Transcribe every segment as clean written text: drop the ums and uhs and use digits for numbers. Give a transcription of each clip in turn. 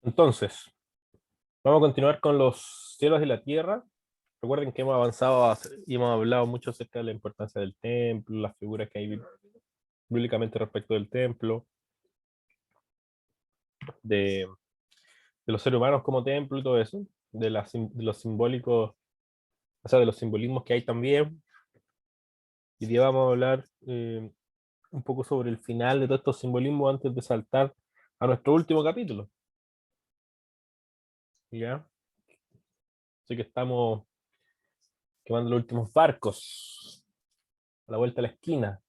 Entonces, vamos a continuar con los cielos y la tierra. Recuerden que hemos avanzado y hemos hablado mucho acerca de la importancia del templo, las figuras que hay bíblicamente respecto del templo, de, de los seres humanos como templo y todo eso, de los simbólicos, o sea, de los simbolismos que hay también. Y día vamos a hablar un poco sobre el final de todos estos simbolismos antes de saltar a nuestro último capítulo. ¿Ya? Así que estamos quemando los últimos barcos a la vuelta de la esquina.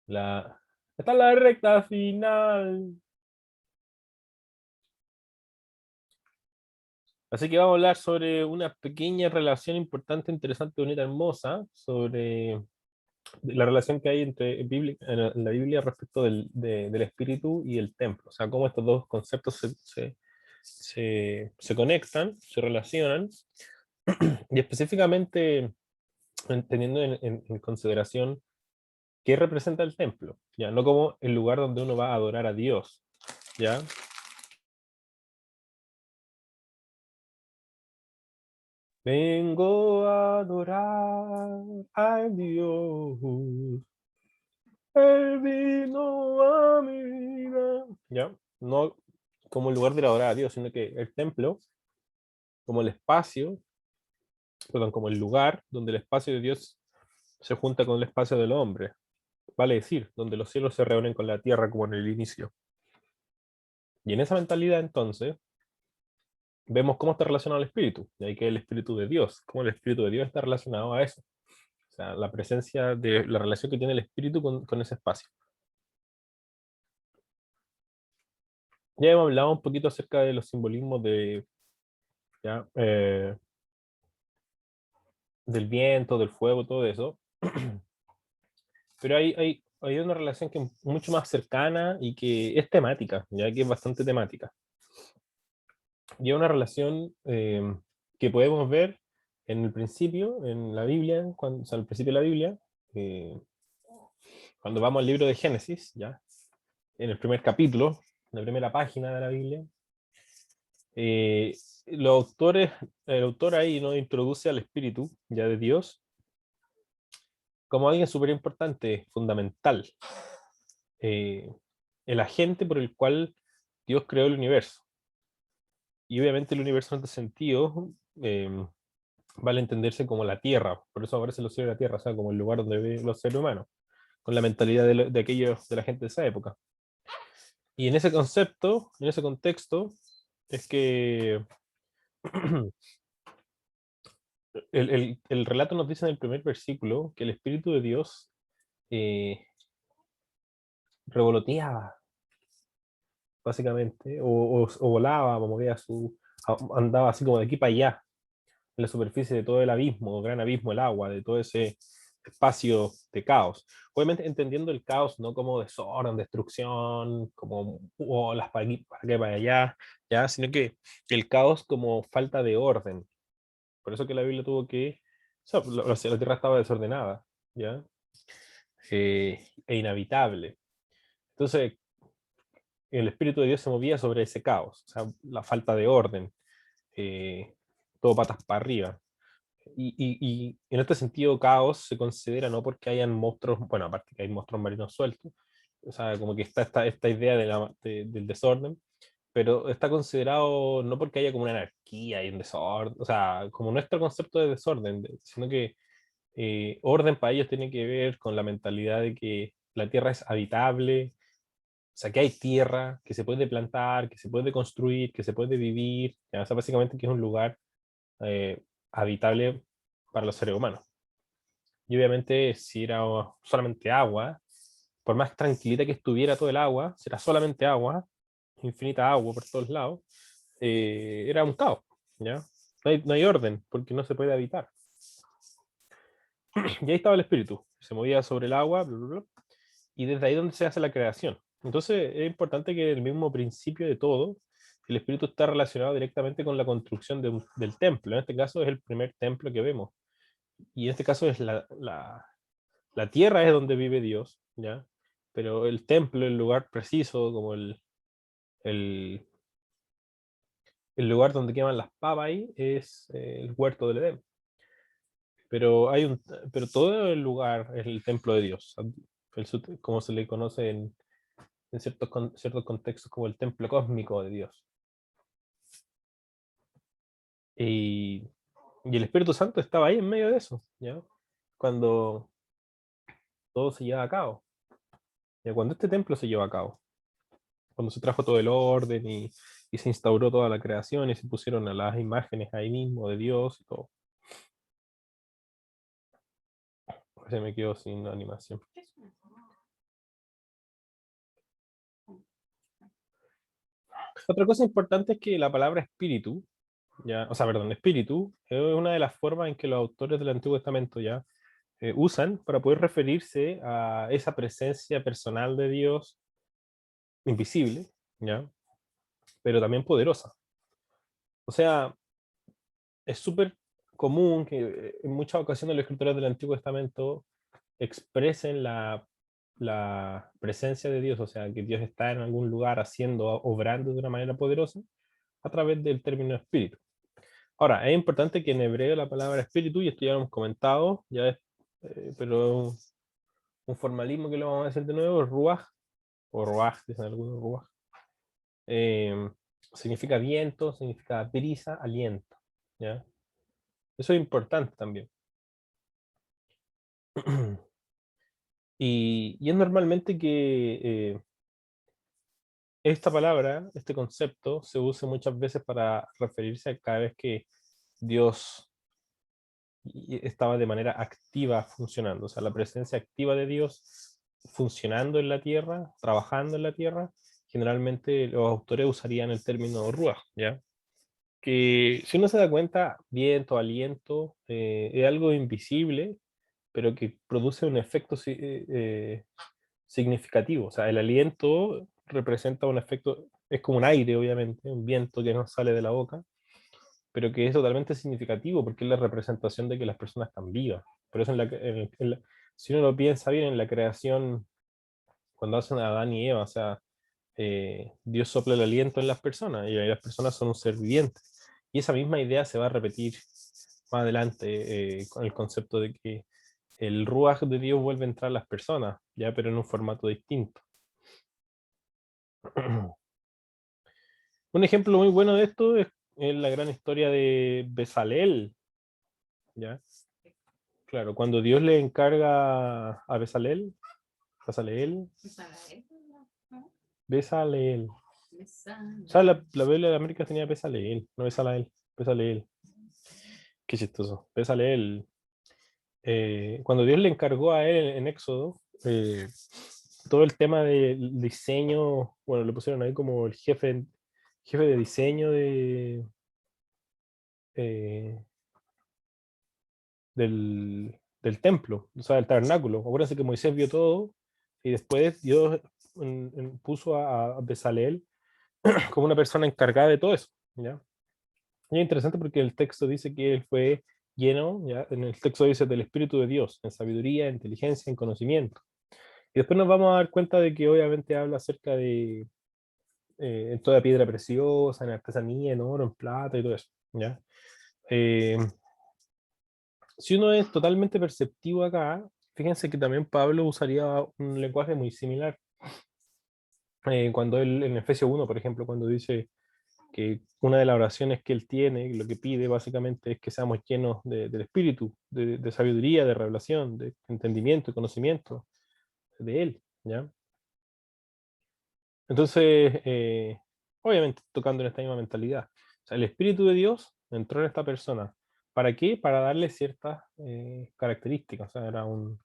La... Está en la recta final. Así que vamos a hablar sobre una pequeña relación importante, interesante, bonita, hermosa, sobre la relación que hay entre en la Biblia respecto del espíritu y el templo. O sea, cómo estos dos conceptos se conectan, se relacionan, y específicamente teniendo en consideración qué representa el templo, ya no como el lugar donde uno va a adorar a Dios, ya. Vengo a adorar a Dios. Él vino a mi vida. Ya, no como el lugar de adorar a Dios, sino que el templo, como el espacio, perdón, como el lugar donde el espacio de Dios se junta con el espacio del hombre. Vale decir, donde los cielos se reúnen con la tierra como en el inicio. Y en esa mentalidad, entonces, vemos cómo está relacionado el espíritu. Y ahí que el espíritu de Dios, cómo el espíritu de Dios está relacionado a eso. O sea, la presencia de la relación que tiene el espíritu con ese espacio. Ya hemos hablado un poquito acerca de los simbolismos ya, del viento, del fuego, todo eso. Pero hay una relación que es mucho más cercana y que es temática, ya que es bastante temática. Y es una relación que podemos ver en el principio, en la Biblia, o sea, al principio de la Biblia, eh, cuando vamos al libro de Génesis, ya, en el primer capítulo, en la primera página de la Biblia, eh, los autores, el autor ahí nos introduce al espíritu ya de Dios como alguien súper importante, fundamental, eh, el agente por el cual Dios creó el universo. Y obviamente el universo en este sentido vale entenderse como la Tierra, por eso aparece los cielos de la Tierra, o sea, como el lugar donde viven los seres humanos, con la mentalidad de aquellos, de la gente de esa época. Y en ese concepto, en ese contexto, es que el relato nos dice en el primer versículo que el Espíritu de Dios eh, revoloteaba, básicamente, o volaba, o movía andaba así como de aquí para allá, en la superficie de todo el abismo, gran abismo, el agua, de todo ese espacio de caos. Obviamente entendiendo el caos no como desorden, destrucción, como las para aquí, para allá, ¿ya? Sino que el caos como falta de orden. Por eso que la Biblia tuvo que, o sea, la tierra estaba desordenada, ¿ya? E inhabitable. Entonces, el Espíritu de Dios se movía sobre ese caos, o sea, la falta de orden, eh, todo patas para arriba. Y en este sentido, caos se considera no porque hayan monstruos, bueno, aparte que hay monstruos marinos sueltos, o sea, como que está esta idea del desorden, pero está considerado no porque haya como una anarquía y un desorden, o sea, como nuestro concepto de desorden, sino que orden para ellos tiene que ver con la mentalidad de que la tierra es habitable, o sea, que hay tierra, que se puede plantar, que se puede construir, que se puede vivir, o sea, básicamente que es un lugar eh, habitable para los seres humanos. Y obviamente si era solamente agua, por más tranquilita que estuviera todo el agua, si era solamente agua, infinita agua por todos lados, era un caos, ¿ya? No hay orden, porque no se puede habitar. Y ahí estaba el espíritu, se movía sobre el agua, bla, bla, bla, y desde ahí donde se hace la creación. Entonces es importante que el mismo principio de todo, el espíritu está relacionado directamente con la construcción del templo. En este caso es el primer templo que vemos. Y en este caso es la tierra es donde vive Dios, ¿ya? Pero el templo, el lugar preciso, como el, el lugar donde queman las papas ahí es el huerto del Edén. Pero, pero todo el lugar es el templo de Dios, como se le conoce en ciertos contextos como el templo cósmico de Dios. Y, y el Espíritu Santo estaba ahí en medio de eso, ¿ya? Cuando todo se lleva a cabo. ¿Ya? Cuando este templo se lleva a cabo, cuando se trajo todo el orden y se instauró toda la creación y se pusieron a las imágenes ahí mismo de Dios y todo. Se me quedó sin animación. Otra cosa importante es que la palabra espíritu, ya, o sea, perdón, espíritu, es una de las formas en que los autores del Antiguo Testamento ya usan para poder referirse a esa presencia personal de Dios invisible, ¿ya? Pero también poderosa. O sea, es súper común que en muchas ocasiones los escritores del Antiguo Testamento expresen la presencia de Dios, o sea, que Dios está en algún lugar haciendo, obrando de una manera poderosa, a través del término espíritu. Ahora, es importante que en hebreo la palabra espíritu, y esto ya lo hemos comentado, ya es, pero un formalismo que lo vamos a decir de nuevo, ruach, o ruach, dicen algunos ruach, eh, significa viento, significa brisa, aliento, ¿ya? Eso es importante también. Y es normalmente que esta palabra, este concepto, se usa muchas veces para referirse a cada vez que Dios estaba de manera activa funcionando, o sea, la presencia activa de Dios funcionando en la tierra, trabajando en la tierra. Generalmente los autores usarían el término ruach, ¿ya? Que si uno se da cuenta, viento, aliento, es algo invisible, pero que produce un efecto significativo. O sea, el aliento representa un efecto, es como un aire, obviamente, un viento que nos sale de la boca, pero que es totalmente significativo porque es la representación de que las personas están vivas. Por eso si uno lo piensa bien en la creación, cuando hacen a Adán y Eva, o sea, Dios sopla el aliento en las personas y las personas son un ser viviente. Y esa misma idea se va a repetir más adelante con el concepto de que el ruaj de Dios vuelve a entrar a las personas, ya, pero en un formato distinto. Un ejemplo muy bueno de esto es la gran historia de Bezalel, ¿ya? Claro, cuando Dios le encarga a Bezalel, Bezalel. O sea, la Biblia de América tenía Bezalel, no Bezalel, Bezalel. Qué chistoso. Bezalel. Cuando Dios le encargó a él en Éxodo, todo el tema del diseño, bueno, le pusieron ahí como el jefe de diseño eh, del templo, o sea, del tabernáculo. Acuérdense que Moisés vio todo y después Dios puso a Bezalel como una persona encargada de todo eso, ¿ya? Y es interesante porque el texto dice que él fue lleno, ¿ya? En el texto dice del Espíritu de Dios, en sabiduría, en inteligencia, en conocimiento. Y después nos vamos a dar cuenta de que obviamente habla acerca de en toda piedra preciosa, en artesanía, en oro, en plata y todo eso, ¿ya? Eh, si uno es totalmente perceptivo acá, fíjense que también Pablo usaría un lenguaje muy similar. Cuando él, en Efesios 1, por ejemplo, cuando dice que una de las oraciones que él tiene, lo que pide básicamente es que seamos llenos del Espíritu, de sabiduría, de revelación, de entendimiento y conocimiento de él, ¿ya? Entonces, obviamente tocando en esta misma mentalidad. O sea, el Espíritu de Dios entró en esta persona. ¿Para qué? Para darle ciertas características. O sea, era un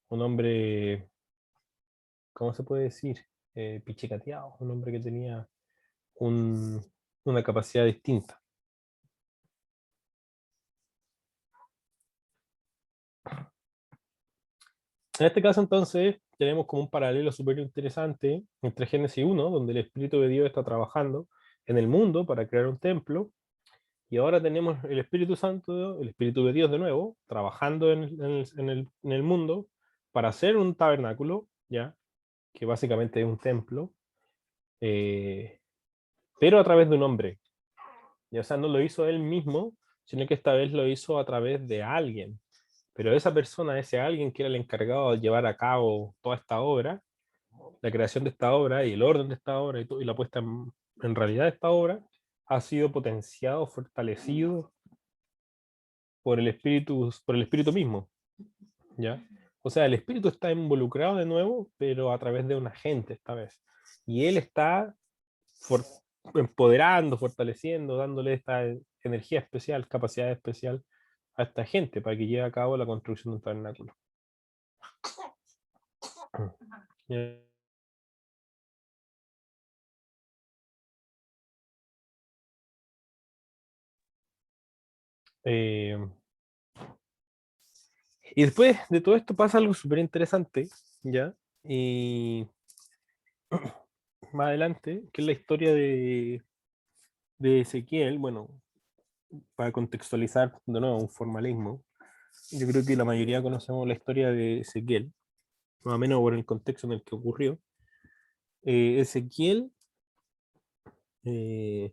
hombre, ¿cómo se puede decir? Pichicateado, un hombre que tenía un- una capacidad distinta. En este caso, entonces, tenemos como un paralelo súper interesante entre Génesis 1, donde el Espíritu de Dios está trabajando en el mundo para crear un templo, y ahora tenemos el Espíritu Santo, el Espíritu de Dios de nuevo, trabajando en el mundo para hacer un tabernáculo, ¿ya? Que básicamente es un templo, eh, pero a través de un hombre, Y, o sea, no lo hizo él mismo, sino que esta vez lo hizo a través de alguien. Pero esa persona, ese alguien que era el encargado de llevar a cabo toda esta obra, la creación de esta obra y el orden de esta obra y la puesta en realidad de esta obra, ha sido potenciado, fortalecido por el espíritu mismo, ¿ya? O sea, el espíritu está involucrado de nuevo, pero a través de un agente esta vez. Y él está for- empoderando, fortaleciendo, dándole esta energía especial, capacidad especial a esta gente para que lleve a cabo la construcción de un tabernáculo. Eh, y después de todo esto pasa algo súper interesante, ¿ya? Y más adelante, que es la historia de Ezequiel, bueno, para contextualizar de nuevo un formalismo, yo creo que la mayoría conocemos la historia de Ezequiel, más o menos por el contexto en el que ocurrió. Ezequiel eh,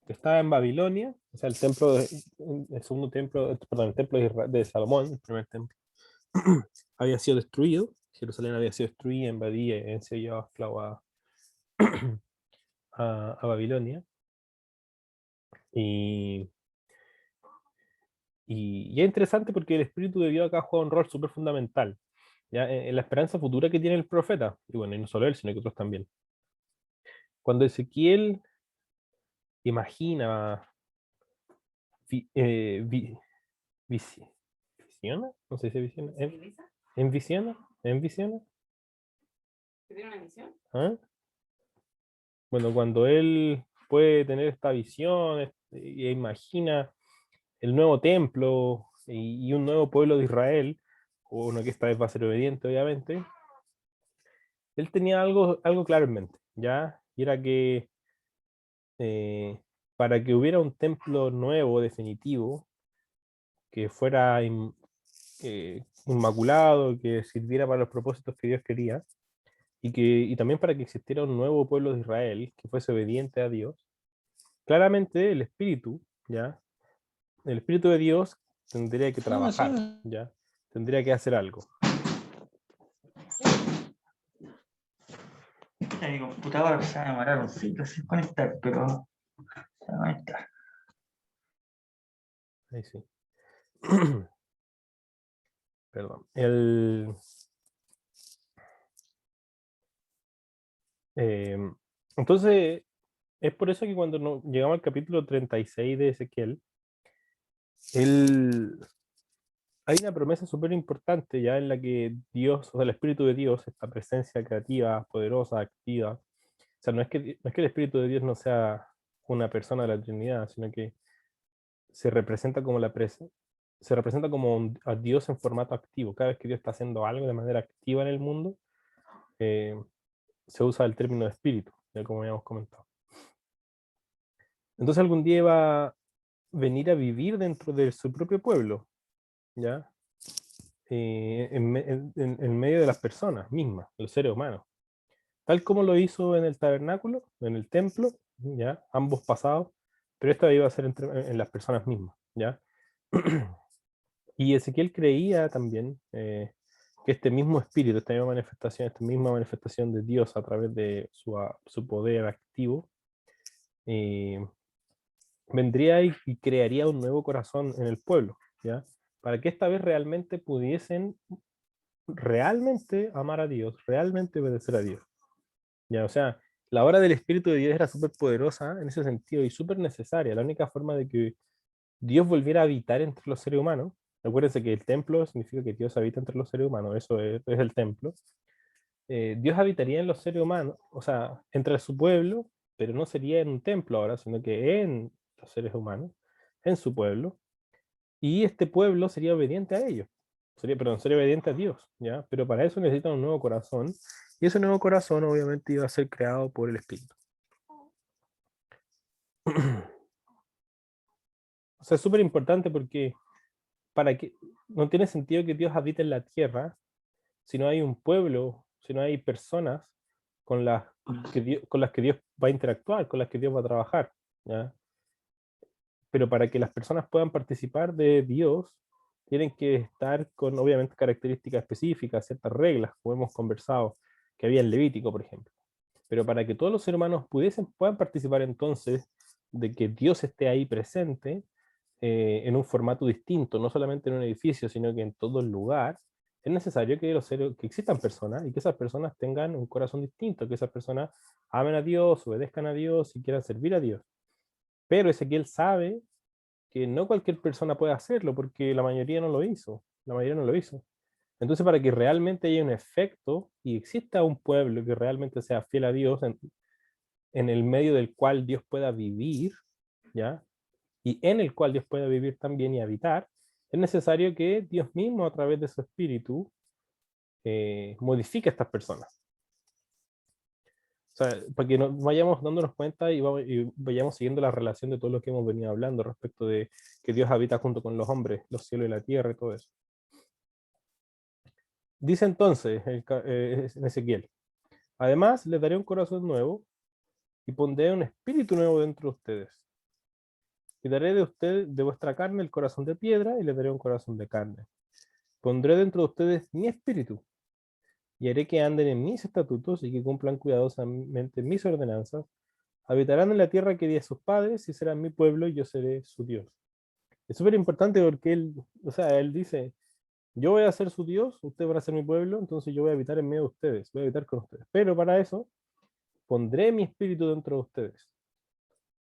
estaba en Babilonia, o sea, el segundo templo, perdón, el templo de Salomón, el primer templo, había sido destruido, Jerusalén había sido destruida, invadida, se llevaba esclavo a Babilonia, y, y es interesante porque el Espíritu de Dios acá juega un rol súper fundamental, ¿ya? En la esperanza futura que tiene el profeta, y bueno, y no solo él, sino que otros también. Cuando Ezequiel imagina, vi- eh, vi- visi- visiona, no sé si visiona, envisiona, envisiona, ¿Que tiene una misión? ¿ah? Bueno, cuando él puede tener esta visión e imagina el nuevo templo y un nuevo pueblo de Israel, uno que esta vez va a ser obediente, obviamente, él tenía algo claro en mente, ¿ya? Y era que eh, para que hubiera un templo nuevo, definitivo, que fuera inmaculado, que sirviera para los propósitos que Dios quería, y también para que existiera un nuevo pueblo de Israel que fuese obediente a Dios, claramente el Espíritu, ¿ya? El Espíritu de Dios tendría que No me trabajar, suena. ¿ya? Tendría que hacer algo. Mi computadora se va a demorar un siglo sin conectar, pero se va a conectar. Ahí sí. Perdón. Eh, entonces, es por eso que cuando llegamos al capítulo 36 de Ezequiel, él, hay una promesa súper importante ya en la que Dios, o sea, el Espíritu de Dios, esta presencia creativa, poderosa, activa, o sea, no es que el Espíritu de Dios no sea una persona de la Trinidad, sino que se representa como se representa como a Dios en formato activo. Cada vez que Dios está haciendo algo de manera activa en el mundo, eh, se usa el término de espíritu, ya como habíamos comentado. Entonces algún día va a venir a vivir dentro de su propio pueblo, ¿ya? En medio de las personas mismas, los seres humanos. Tal como lo hizo en el tabernáculo, en el templo, ¿ya? Ambos pasados, pero esta vez iba a ser en las personas mismas, ¿ya? Y Ezequiel creía también que este mismo espíritu, esta misma manifestación de Dios a través de su poder activo, eh, vendría y crearía un nuevo corazón en el pueblo, ¿ya? Para que esta vez realmente pudiesen realmente amar a Dios, realmente obedecer a Dios, ¿ya? O sea, la obra del Espíritu de Dios era súper poderosa en ese sentido y súper necesaria. La única forma de que Dios volviera a habitar entre los seres humanos. Acuérdense que el templo significa que Dios habita entre los seres humanos, eso es el templo. Dios habitaría en los seres humanos, o sea, entre su pueblo, pero no sería en un templo ahora, sino que en los seres humanos, en su pueblo, y este pueblo sería obediente a ellos, sería obediente a Dios, ¿ya? Pero para eso necesitan un nuevo corazón, y ese nuevo corazón obviamente iba a ser creado por el Espíritu. O sea, es súper importante porque para que no tiene sentido que Dios habite en la tierra si no hay un pueblo, si no hay personas con las con las que Dios va a interactuar, con las que Dios va a trabajar, ¿ya? pero para que las personas puedan participar de Dios, tienen que estar con, obviamente, características específicas, ciertas reglas, como hemos conversado, que había en Levítico, por ejemplo. Pero para que todos los seres humanos puedan participar entonces de que Dios esté ahí presente, en un formato distinto, no solamente en un edificio, sino que en todo el lugar, es necesario que, que existan personas y que esas personas tengan un corazón distinto, que esas personas amen a Dios, obedezcan a Dios y quieran servir a Dios. Pero Ezequiel sabe que no cualquier persona puede hacerlo, porque la mayoría no lo hizo. La mayoría no lo hizo. Entonces, para que realmente haya un efecto y exista un pueblo que realmente sea fiel a Dios, en el medio del cual Dios pueda vivir, ¿ya? Y en el cual Dios pueda vivir también y habitar, es necesario que Dios mismo, a través de su espíritu, modifique a estas personas. O sea, para que nos vayamos dándonos cuenta y vayamos siguiendo la relación de todo lo que hemos venido hablando respecto de que Dios habita junto con los hombres, los cielos y la tierra y todo eso. Dice entonces en Ezequiel: además les daré un corazón nuevo y pondré un espíritu nuevo dentro de ustedes. Quitaré de ustedes, de vuestra carne, el corazón de piedra y les daré un corazón de carne. Pondré dentro de ustedes mi espíritu y haré que anden en mis estatutos y que cumplan cuidadosamente mis ordenanzas. Habitarán en la tierra que di a sus padres y serán mi pueblo y yo seré su Dios. Es súper importante porque él dice: yo voy a ser su Dios, ustedes van a ser mi pueblo, entonces yo voy a habitar en medio de ustedes, voy a habitar con ustedes. Pero para eso pondré mi espíritu dentro de ustedes.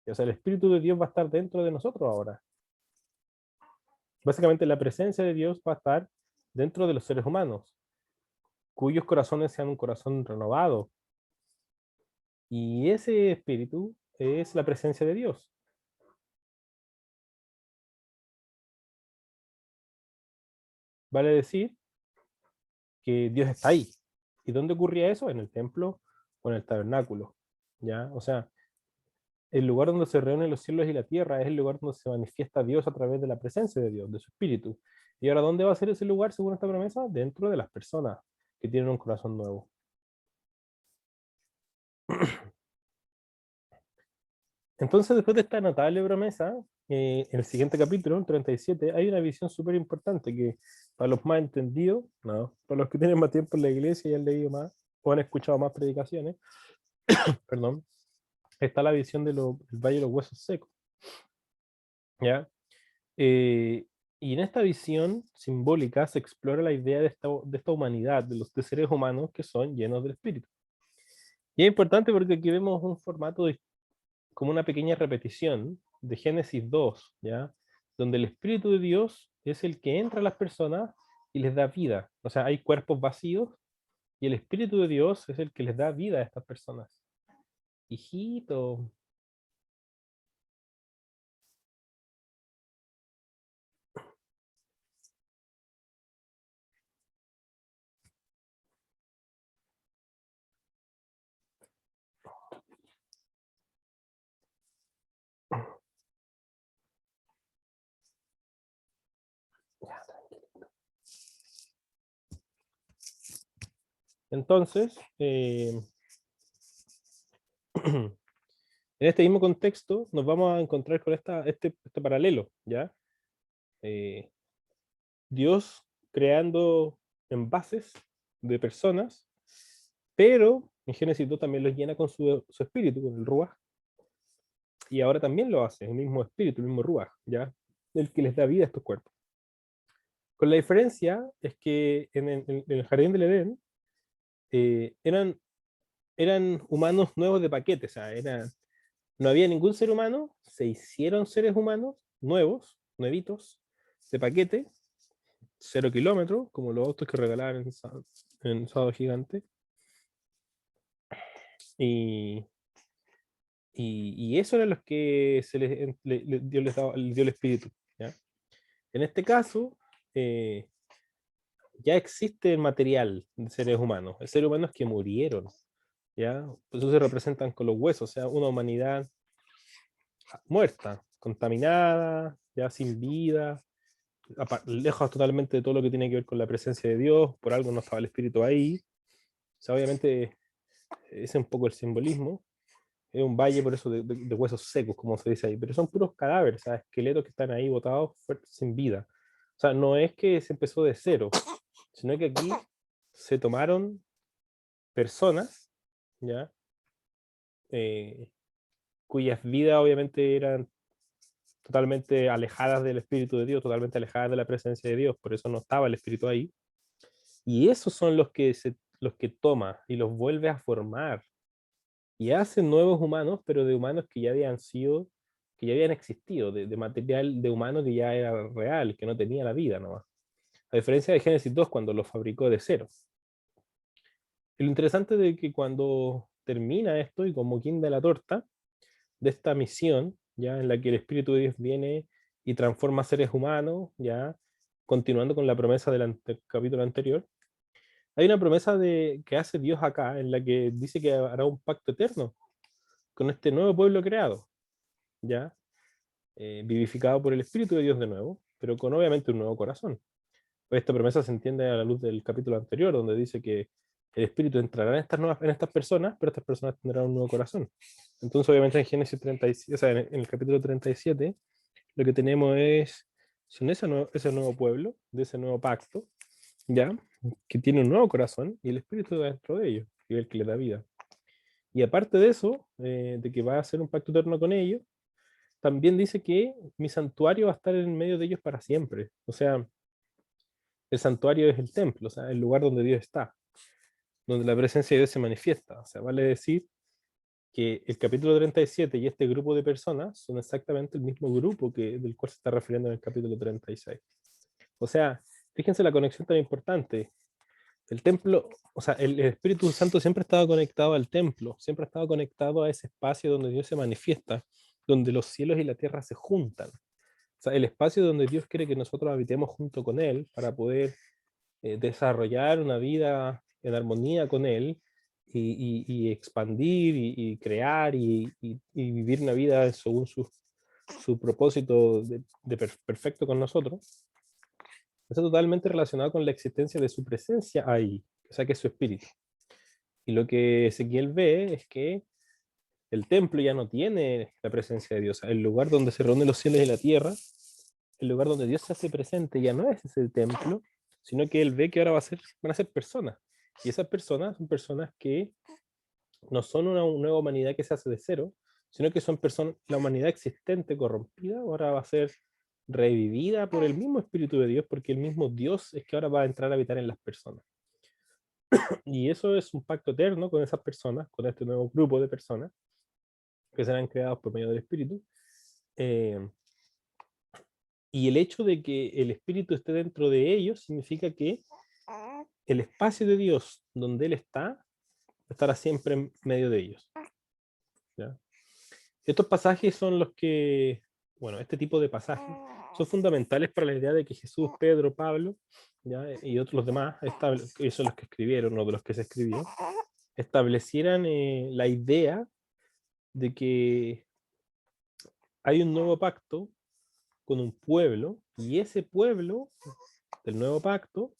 O sea, el espíritu de Dios va a estar dentro de nosotros ahora. Básicamente la presencia de Dios va a estar dentro de los seres humanos, cuyos corazones sean un corazón renovado. Y ese espíritu es la presencia de Dios. Vale decir que Dios está ahí. ¿Y dónde ocurría eso? En el templo o en el tabernáculo. ¿Ya? O sea, el lugar donde se reúnen los cielos y la tierra es el lugar donde se manifiesta Dios a través de la presencia de Dios, de su espíritu. ¿Y ahora dónde va a ser ese lugar según esta promesa? Dentro de las personas que tienen un corazón nuevo. Entonces, después de esta notable promesa, en el siguiente capítulo, el 37, hay una visión súper importante que para los más entendidos, no, para los que tienen más tiempo en la iglesia y han leído más o han escuchado más predicaciones, perdón, está la visión del Valle de los Huesos Secos. ¿Ya? Y en esta visión simbólica se explora la idea de esta humanidad, de seres humanos que son llenos del Espíritu. Y es importante porque aquí vemos un formato como una pequeña repetición de Génesis 2, ¿ya? Donde el Espíritu de Dios es el que entra a las personas y les da vida. O sea, hay cuerpos vacíos y el Espíritu de Dios es el que les da vida a estas personas. Hijito. Entonces, en este mismo contexto nos vamos a encontrar con este paralelo, ¿ya? Dios creando envases de personas, pero en Génesis 2 también los llena con su espíritu, con el Ruach, y ahora también lo hace, el mismo espíritu, el mismo Ruach, ¿ya? El que les da vida a estos cuerpos. Con la diferencia es que en el jardín del Edén eran humanos nuevos de paquete, o sea, no había ningún ser humano, se hicieron seres humanos nuevos, nuevitos, de paquete, 0 kilómetros, como los autos que regalaban en Sábado Gigante. Y eso eran los que Dios les dio el espíritu, ¿ya? En este caso, ya existe el material de seres humanos, de seres humanos que murieron, ¿ya? Por eso se representan con los huesos, o sea, una humanidad muerta, contaminada, ya sin vida, lejos totalmente de todo lo que tiene que ver con la presencia de Dios, por algo no estaba el espíritu ahí. O sea, obviamente ese es un poco el simbolismo. Es un valle por eso de huesos secos, como se dice ahí, pero son puros cadáveres, ¿sabes? Esqueletos que están ahí botados sin vida. O sea, no es que se empezó de cero, sino que aquí se tomaron personas, ¿ya? Cuyas vidas obviamente eran totalmente alejadas del Espíritu de Dios, totalmente alejadas de la presencia de Dios, por eso no estaba el Espíritu ahí. Y esos son los que toma y los vuelve a formar. Y hacen nuevos humanos, pero de humanos que ya habían sido, que ya habían existido, de material de humano que ya era real, que no tenía la vida nomás. A diferencia de Génesis 2, cuando lo fabricó de cero. Y lo interesante de que cuando termina esto, y como quien da la torta, de esta misión, ya en la que el Espíritu de Dios viene y transforma seres humanos, ya continuando con la promesa del capítulo anterior, hay una promesa que hace Dios acá, en la que dice que hará un pacto eterno con este nuevo pueblo creado, ya vivificado por el Espíritu de Dios de nuevo, pero con obviamente un nuevo corazón. Pues esta promesa se entiende a la luz del capítulo anterior, donde dice que el Espíritu entrará en estas personas, pero estas personas tendrán un nuevo corazón. Entonces, obviamente, en Génesis 37, o sea, en el capítulo 37, lo que tenemos son ese nuevo pueblo, de ese nuevo pacto, ¿ya? Que tiene un nuevo corazón y el Espíritu dentro de ellos, y el que le da vida. Y aparte de eso, de que va a hacer un pacto eterno con ellos, también dice que mi santuario va a estar en medio de ellos para siempre. O sea, el santuario es el templo, o sea, el lugar donde Dios está, donde la presencia de Dios se manifiesta. O sea, vale decir que el capítulo 37 y este grupo de personas son exactamente el mismo grupo del cual se está refiriendo en el capítulo 36. O sea, fíjense la conexión tan importante. El templo, o sea, el Espíritu Santo siempre ha estado conectado al templo, siempre ha estado conectado a ese espacio donde Dios se manifiesta, donde los cielos y la tierra se juntan. O sea, el espacio donde Dios quiere que nosotros habitemos junto con Él para poder desarrollar una vida en armonía con Él y expandir y crear y vivir una vida según su propósito perfecto con nosotros, está totalmente relacionado con la existencia de su presencia ahí, o sea, que es su espíritu. Y lo que Ezequiel ve es que el templo ya no tiene la presencia de Dios, el lugar donde se reúnen los cielos y la tierra, el lugar donde Dios se hace presente ya no es ese templo, sino que él ve que ahora van a ser personas. Y esas personas son personas que no son una nueva humanidad que se hace de cero, sino que son personas, la humanidad existente, corrompida, ahora va a ser revivida por el mismo Espíritu de Dios, porque el mismo Dios es que ahora va a entrar a habitar en las personas. Y eso es un pacto eterno con esas personas, con este nuevo grupo de personas que serán creados por medio del Espíritu. Y el hecho de que el Espíritu esté dentro de ellos significa que el espacio de Dios donde Él está, estará siempre en medio de ellos. ¿Ya? Estos pasajes son los que, bueno, este tipo de pasajes son fundamentales para la idea de que Jesús, Pedro, Pablo, ¿ya? Y otros los demás, que son los que escribieron o de los que se escribió, establecieran la idea de que hay un nuevo pacto con un pueblo, y ese pueblo del nuevo pacto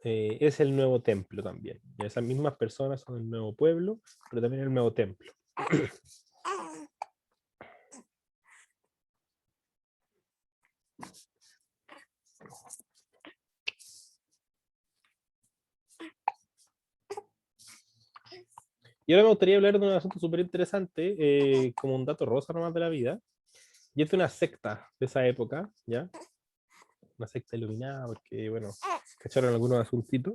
es el nuevo templo también. Y esas mismas personas son el nuevo pueblo, pero también el nuevo templo. Y ahora me gustaría hablar de un asunto súper interesante, como un dato rosa nomás de la vida, y es de una secta de esa época, ¿ya? Una secta iluminada, porque, bueno, cacharon algunos asuntitos.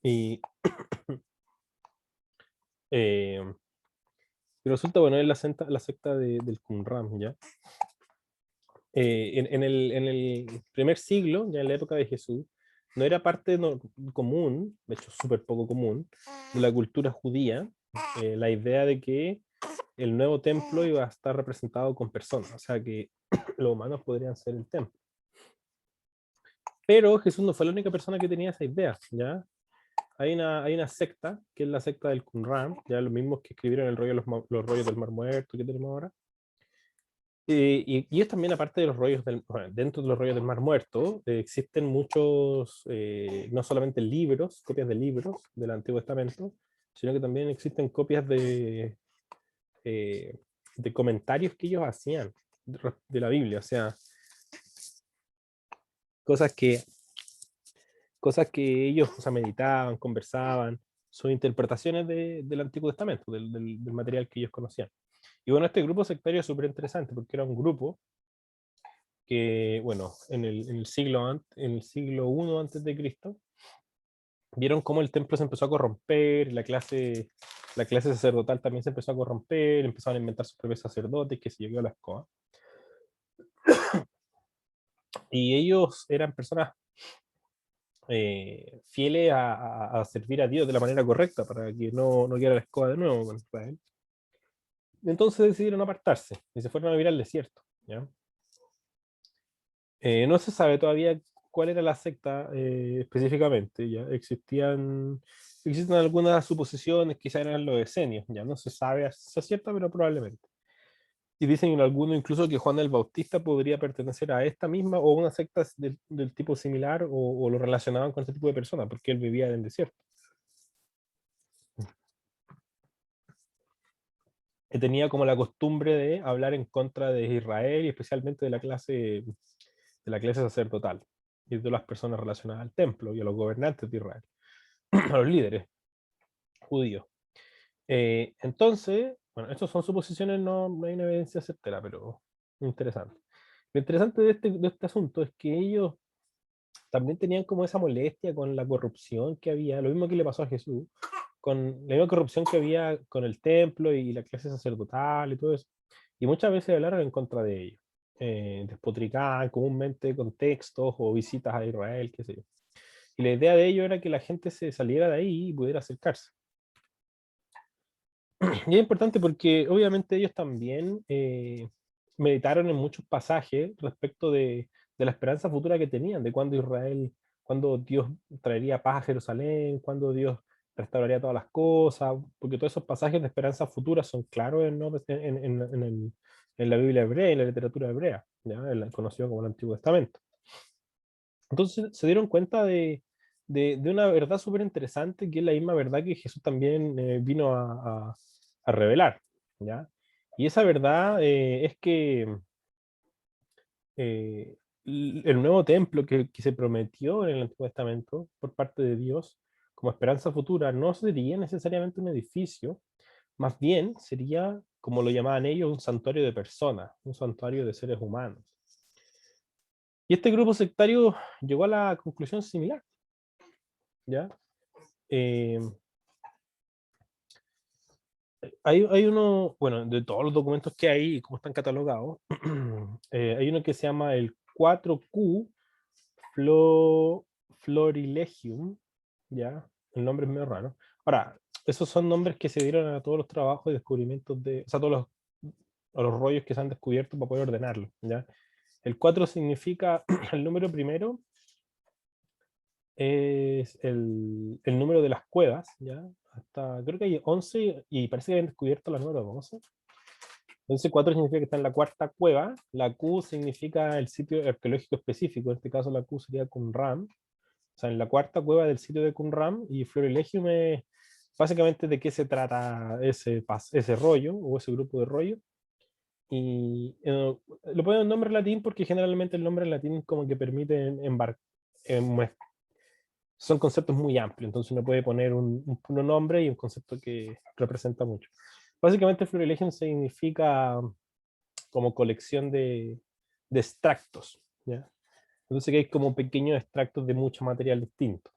Y resulta, bueno, es la secta del Qumran, ¿ya? En el primer siglo, ya en la época de Jesús, no era parte común, de hecho súper poco común, de la cultura judía, la idea de que el nuevo templo iba a estar representado con personas, o sea que los humanos podrían ser el templo. Pero Jesús no fue la única persona que tenía esa idea, ¿ya? Hay una secta, que es la secta del Qumran, ya los mismos que escribieron el rollo, los rollos del Mar Muerto que tenemos ahora. Y es también aparte de los rollos bueno, dentro de los rollos del Mar Muerto, existen muchos, no solamente libros, copias de libros del Antiguo Testamento, sino que también existen copias de de comentarios que ellos hacían de la Biblia, o sea, cosas que, cosas que ellos, o sea, meditaban, conversaban, sus interpretaciones del Antiguo Testamento, del material que ellos conocían. Y bueno, este grupo sectario es súper interesante porque era un grupo que, bueno, en el siglo I antes de Cristo, vieron cómo el templo se empezó a corromper, la clase sacerdotal también se empezó a corromper, empezaron a inventar sus propios sacerdotes, que se llegó a la escoba. Y ellos eran personas fieles a servir a Dios de la manera correcta, para que no quedara la escoba de nuevo con Israel. Entonces decidieron apartarse y se fueron a vivir al desierto. ¿Ya? No se sabe todavía cuál era la secta específicamente. ¿Ya? Existen algunas suposiciones, quizás eran los esenios, ya no se sabe si es cierto, pero probablemente. Y dicen en algunos incluso que Juan el Bautista podría pertenecer a esta misma o una secta del tipo similar, o lo relacionaban con este tipo de personas, porque él vivía en el desierto. Que tenía como la costumbre de hablar en contra de Israel y especialmente de la clase sacerdotal y de las personas relacionadas al templo y a los gobernantes de Israel, a los líderes judíos. Entonces, bueno, estas son suposiciones, no hay una evidencia certera, pero interesante. Lo interesante de este asunto es que ellos también tenían como esa molestia con la corrupción que había, lo mismo que le pasó a Jesús, con la misma corrupción que había con el templo y la clase sacerdotal y todo eso. Y muchas veces hablaron en contra de ellos. Despotricaban comúnmente con textos o visitas a Israel, qué sé yo. Y la idea de ellos era que la gente se saliera de ahí y pudiera acercarse. Y es importante porque obviamente ellos también meditaron en muchos pasajes respecto de la esperanza futura que tenían, de cuando Dios traería paz a Jerusalén, cuando Dios restauraría todas las cosas, porque todos esos pasajes de esperanza futura son claros en la Biblia hebrea, en la literatura hebrea, ¿ya? Conocido como el Antiguo Testamento. Entonces se dieron cuenta de una verdad súper interesante, que es la misma verdad que Jesús también vino a revelar, ¿ya? Y esa verdad es que el nuevo templo que se prometió en el Antiguo Testamento por parte de Dios como esperanza futura no sería necesariamente un edificio, más bien sería, como lo llamaban ellos, un santuario de personas, un santuario de seres humanos. Y este grupo sectario llegó a la conclusión similar, ¿ya? Eh, hay uno, bueno, de todos los documentos que hay y cómo están catalogados, hay uno que se llama el 4Q Florilegium, ¿ya? El nombre es medio raro. Ahora, esos son nombres que se dieron a todos los trabajos y descubrimientos o sea, a los rollos que se han descubierto para poder ordenarlos, ¿ya? El 4 significa, el número primero es el número de las cuevas, ¿ya? Creo que hay 11 y parece que han descubierto la número 12. Entonces 4 significa que está en la cuarta cueva, la Q significa el sitio arqueológico específico, en este caso la Q sería Qumran, o sea, en la cuarta cueva del sitio de Qumran, y Florilegium es básicamente de qué se trata ese rollo o ese grupo de rollo. Y lo ponen en nombre latín porque generalmente el nombre en latín como que permite son conceptos muy amplios, entonces uno puede poner un puro nombre y un concepto que representa mucho. Básicamente Florilegium significa como colección de extractos, ¿ya? Entonces que hay como pequeños extractos de mucho material distinto.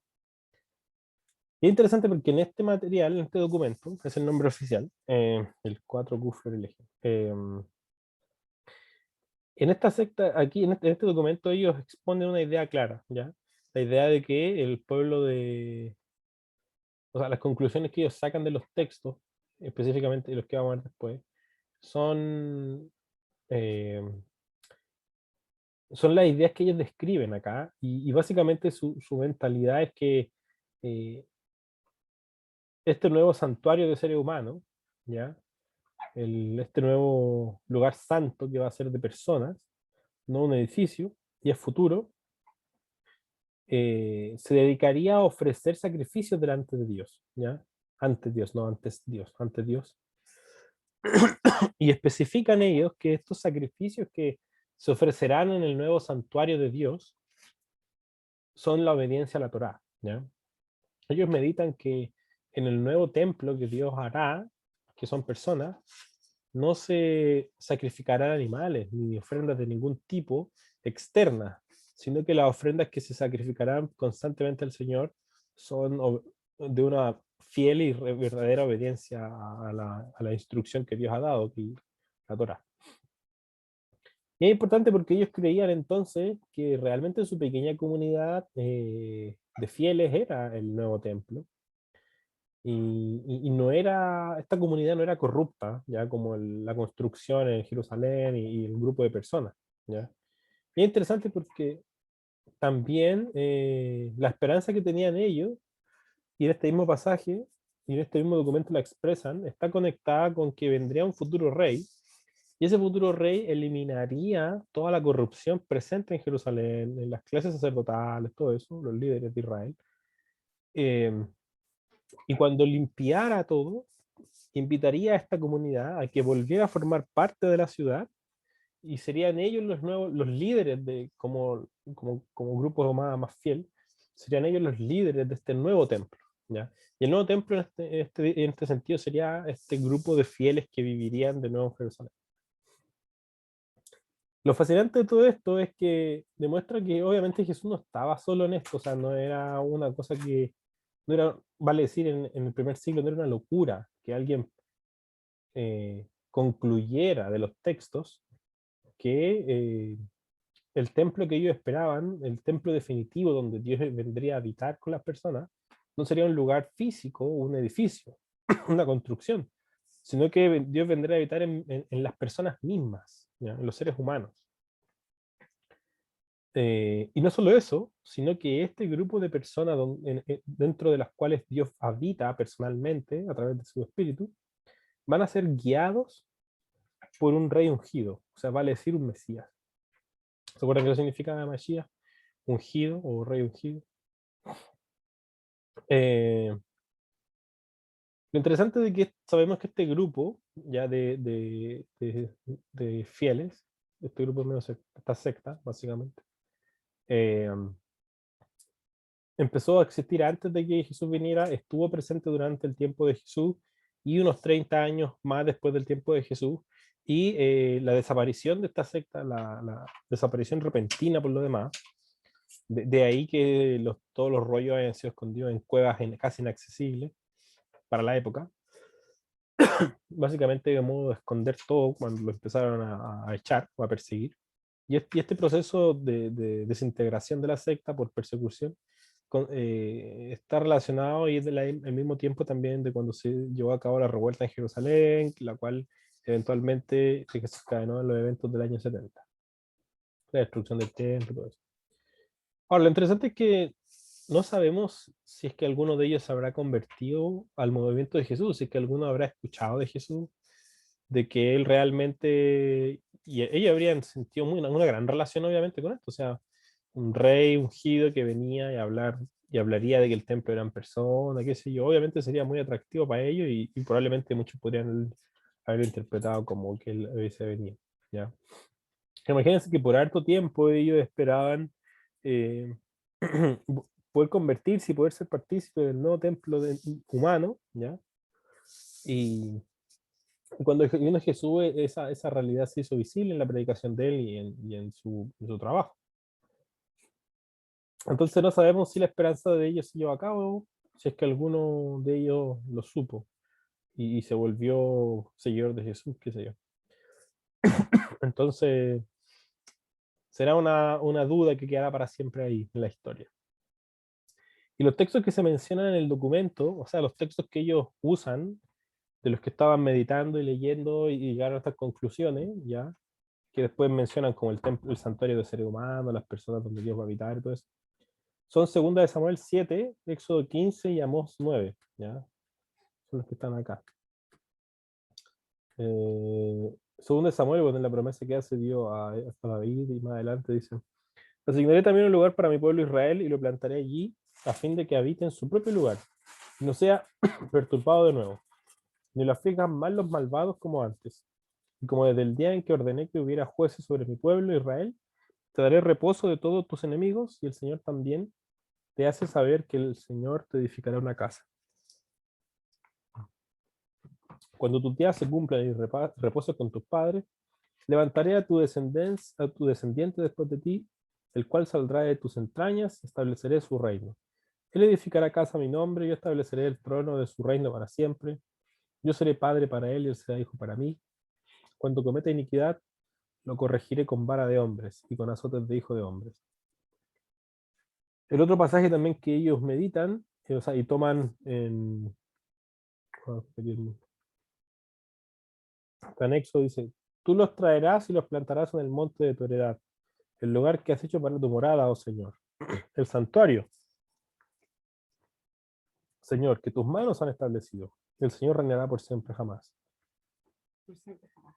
Y es interesante porque en este material, en este documento, que es el nombre oficial, el 4Q Florilegium, en esta secta, aquí en este documento ellos exponen una idea clara, ¿ya? La idea de que el pueblo o sea, las conclusiones que ellos sacan de los textos, específicamente de los que vamos a ver después, son, eh, son las ideas que ellos describen acá, y básicamente su mentalidad es que eh, este nuevo santuario de seres humanos, ¿ya? Este nuevo lugar santo que va a ser de personas, no un edificio, y es futuro, se dedicaría a ofrecer sacrificios delante de Dios, ¿ya? Ante Dios, no antes Dios, ante Dios. Y especifican ellos que estos sacrificios que se ofrecerán en el nuevo santuario de Dios son la obediencia a la Torá, ¿ya? Ellos meditan que en el nuevo templo que Dios hará, que son personas, no se sacrificarán animales ni ofrendas de ningún tipo externas, sino que las ofrendas que se sacrificarán constantemente al Señor son de una fiel y verdadera obediencia a la instrucción que Dios ha dado, que la Torá. Y es importante porque ellos creían entonces que realmente su pequeña comunidad de fieles era el nuevo templo. Y no era, esta comunidad no era corrupta, ya como la construcción en Jerusalén y el grupo de personas. ¿Ya? Y es interesante porque también la esperanza que tenían ellos, y en este mismo pasaje, y en este mismo documento la expresan, está conectada con que vendría un futuro rey, y ese futuro rey eliminaría toda la corrupción presente en Jerusalén, en las clases sacerdotales, todo eso, los líderes de Israel. Y cuando limpiara todo, invitaría a esta comunidad a que volviera a formar parte de la ciudad y serían ellos los nuevos, los líderes de, como grupo más fiel, serían ellos los líderes de este nuevo templo. ¿Ya? Y el nuevo templo en este sentido sería este grupo de fieles que vivirían de nuevo en Jerusalén. Lo fascinante de todo esto es que demuestra que obviamente Jesús no estaba solo en esto, o sea, no era una cosa que, no era, vale decir, en el primer siglo no era una locura que alguien concluyera de los textos que el templo que ellos esperaban, el templo definitivo donde Dios vendría a habitar con las personas, no sería un lugar físico, un edificio, una construcción, sino que Dios vendría a habitar en las personas mismas, ¿ya? En los seres humanos. Y no solo eso, sino que este grupo de personas dentro de las cuales Dios habita personalmente a través de su espíritu, van a ser guiados por un rey ungido, o sea, vale decir un Mesías. ¿Se acuerdan qué significa Mesías? Ungido o rey ungido. Lo interesante de que sabemos que este grupo ya de fieles, este grupo menos esta secta, básicamente, eh, empezó a existir antes de que Jesús viniera, estuvo presente durante el tiempo de Jesús y unos 30 años más después del tiempo de Jesús. Y la desaparición de esta secta, la desaparición repentina por lo demás, de ahí que todos los rollos hayan sido escondidos en cuevas casi inaccesibles para la época, básicamente de modo de esconder todo cuando lo empezaron a echar o a perseguir. Y este proceso de desintegración de la secta por persecución está relacionado y es al mismo tiempo también de cuando se llevó a cabo la revuelta en Jerusalén, la cual eventualmente se desencadenó en los eventos del año 70. La destrucción del templo, todo eso. Ahora, lo interesante es que no sabemos si es que alguno de ellos se habrá convertido al movimiento de Jesús, si es que alguno habrá escuchado de Jesús, de que él realmente, y ellos habrían sentido una gran relación obviamente con esto, o sea, un rey ungido que venía y hablaría de que el templo era en persona, qué sé yo, obviamente sería muy atractivo para ellos y probablemente muchos podrían haberlo interpretado como que él hubiese venido, ¿ya? Imagínense que por harto tiempo ellos esperaban eh, poder convertirse y poder ser partícipe del nuevo templo humano, ¿ya? Y cuando vino Jesús, esa realidad se hizo visible en la predicación de él y en su trabajo. Entonces no sabemos si la esperanza de ellos se llevó a cabo, si es que alguno de ellos lo supo y se volvió seguidor de Jesús, qué sé yo. Entonces será una duda que quedará para siempre ahí en la historia. Y los textos que se mencionan en el documento, o sea, los textos que ellos usan, de los que estaban meditando y leyendo y llegaron a estas conclusiones, ya, que después mencionan como el templo, el santuario de seres humanos, las personas donde Dios va a habitar y todo eso, son 2 de Samuel 7, Éxodo 15 y Amós 9, ¿ya? Son los que están acá. 2 de Samuel, bueno, en la promesa que hace Dios a David y más adelante dice, asignaré también un lugar para mi pueblo Israel y lo plantaré allí a fin de que habite en su propio lugar y no sea perturbado de nuevo. ni lo aflijan más los malvados como antes. Y como desde el día en que ordené que hubiera jueces sobre mi pueblo Israel, te daré reposo de todos tus enemigos, y el Señor también te hace saber que el Señor te edificará una casa. Cuando tus días se cumplan y reposes con tus padres, levantaré a tu descendiente después de ti, el cual saldrá de tus entrañas, y estableceré su reino. Él edificará casa a mi nombre, y yo estableceré el trono de su reino para siempre. Yo seré padre para él, y él será hijo para mí. Cuando cometa iniquidad, lo corregiré con vara de hombres, y con azotes de hijo de hombres. El otro pasaje también que ellos meditan, o sea, y toman en anexo, dice, tú los traerás y los plantarás en el monte de tu heredad, el lugar que has hecho para tu morada, oh Señor, el santuario, Señor, que tus manos han establecido. El Señor reinará por siempre jamás. Por siempre jamás.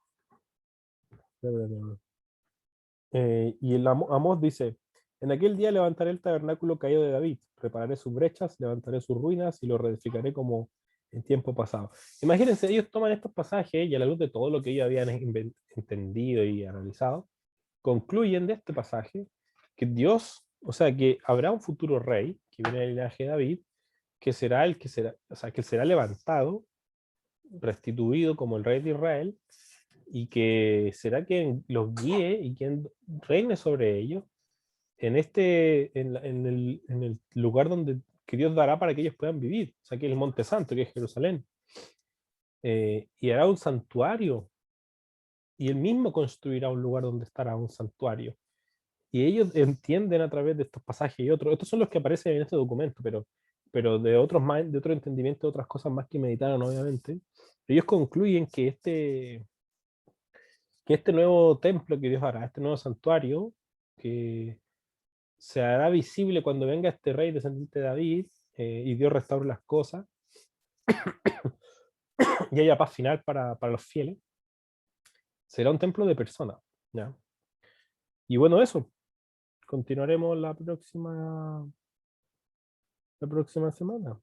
Y el Amós dice, en aquel día levantaré el tabernáculo caído de David, repararé sus brechas, levantaré sus ruinas y lo reedificaré como en tiempo pasado. Imagínense, ellos toman estos pasajes y a la luz de todo lo que ellos habían entendido y analizado, concluyen de este pasaje que Dios, o sea, que habrá un futuro rey que viene del linaje de David, que será el que será, o sea, que será levantado, restituido como el rey de Israel, y que será quien los guíe y quien reine sobre ellos en el lugar donde que Dios dará para que ellos puedan vivir, o sea, que es el Monte Santo, que es Jerusalén. Y hará un santuario, y él mismo construirá un lugar donde estará un santuario. Y ellos entienden a través de estos pasajes y otros, estos son los que aparecen en este documento, pero de otros más, de otro entendimiento, de otras cosas más que meditaron, obviamente, ellos concluyen que este nuevo templo que Dios hará, este nuevo santuario, que se hará visible cuando venga este rey descendiente de David, y Dios restaure las cosas y haya paz final para los fieles, será un templo de personas, ¿ya? Y bueno, eso, continuaremos la próxima semana.